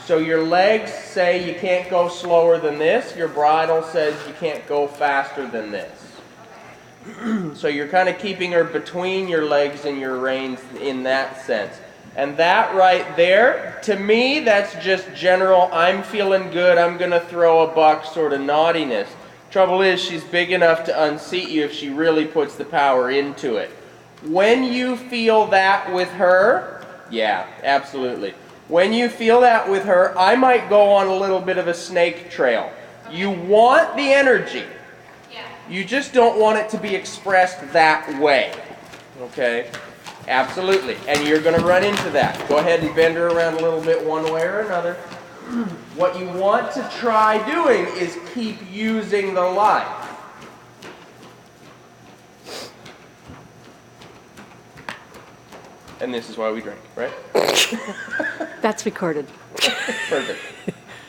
So your legs say you can't go slower than this. Your bridle says you can't go faster than this. So you're kind of keeping her between your legs and your reins in that sense. And that right there, to me, that's just general, I'm feeling good, I'm going to throw a buck sort of naughtiness. Trouble is, she's big enough to unseat you if she really puts the power into it. When you feel that with her, yeah, absolutely. When you feel that with her, I might go on a little bit of a snake trail. You want the energy. You just don't want it to be expressed that way. Okay? Absolutely. And you're going to run into that. Go ahead and bend her around a little bit one way or another. What you want to try doing is keep using the light. And this is why we drink, right? That's recorded. Perfect.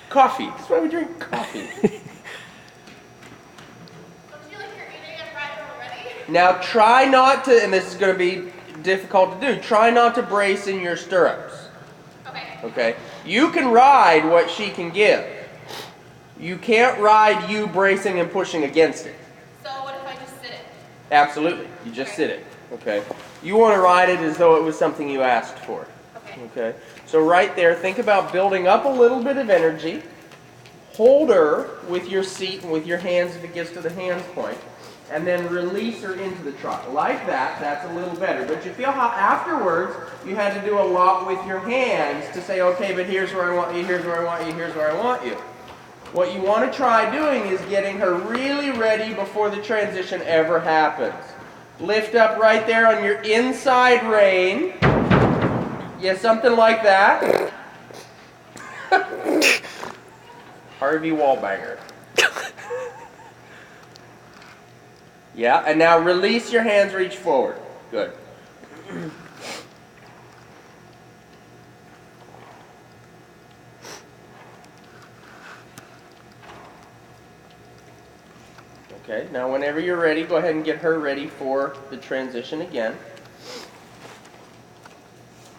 Coffee. That's why we drink coffee. Now try not to, and this is going to be difficult to do, try not to brace in your stirrups. Okay? You can ride what she can give. You can't ride you bracing and pushing against it. So what if I just sit it? Absolutely. You just sit it. Okay? You want to ride it as though it was something you asked for. Okay? So right there, think about building up a little bit of energy. Hold her with your seat and with your hands if it gets to the hands point. And then release her into the trot. Like that, that's a little better. But you feel how afterwards you had to do a lot with your hands to say, okay, but here's where I want you, here's where I want you, here's where I want you. What you want to try doing is getting her really ready before the transition ever happens. Lift up right there on your inside rein. Yeah, something like that. Harvey Wallbanger. Yeah, and now release your hands, reach forward. Good. Okay, now whenever you're ready, go ahead and get her ready for the transition again.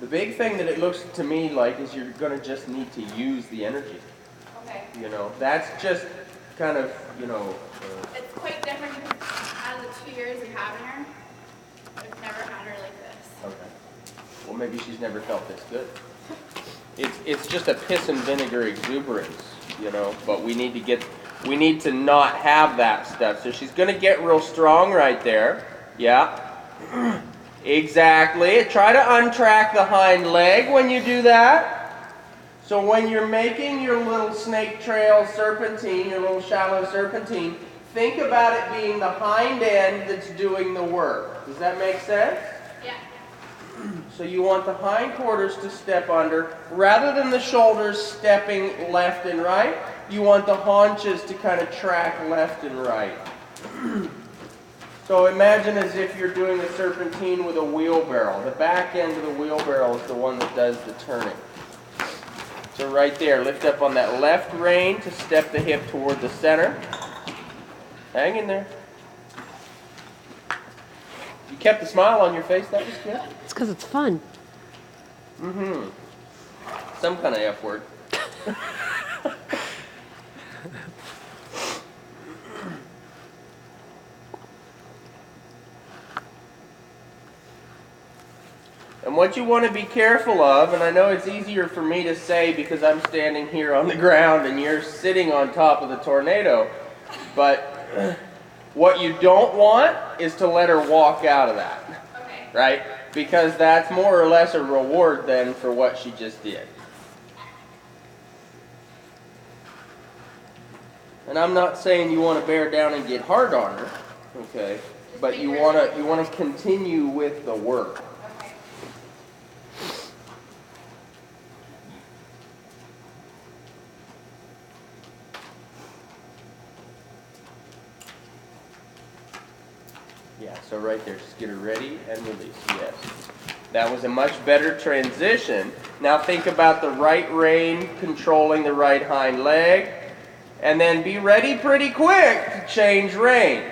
The big thing that it looks to me like is you're going to just need to use the energy. Okay. You know, that's just kind of, It's quite different because out of the 2 years of having her, I've never had her like this. Okay. Well, maybe she's never felt this good. It's just a piss and vinegar exuberance, but we need to not have that stuff. So she's going to get real strong right there. Yeah. Exactly. Try to untrack the hind leg when you do that. So when you're making your little snake trail serpentine, your little shallow serpentine, think about it being the hind end that's doing the work. Does that make sense? Yeah. So you want the hindquarters to step under. Rather than the shoulders stepping left and right, you want the haunches to kind of track left and right. So imagine as if you're doing a serpentine with a wheelbarrow. The back end of the wheelbarrow is the one that does the turning. So right there, lift up on that left rein to step the hip toward the center. Hang in there. You kept a smile on your face, that was good. It's because it's fun. Mm-hmm. Some kind of F word. And what you want to be careful of, and I know it's easier for me to say because I'm standing here on the ground and you're sitting on top of the tornado, but what you don't want is to let her walk out of that. Okay. Right? Because that's more or less a reward then for what she just did. And I'm not saying you want to bear down and get hard on her, okay? But you want to continue with the work. Okay. Yeah, so right there, just get her ready and release. Yes. That was a much better transition. Now think about the right rein controlling the right hind leg. And then be ready pretty quick to change rein.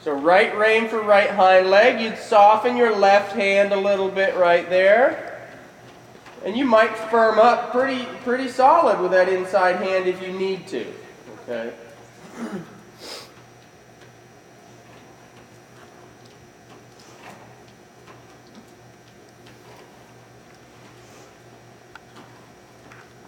So right rein for right hind leg. You'd soften your left hand a little bit right there. And you might firm up pretty solid with that inside hand if you need to. Okay?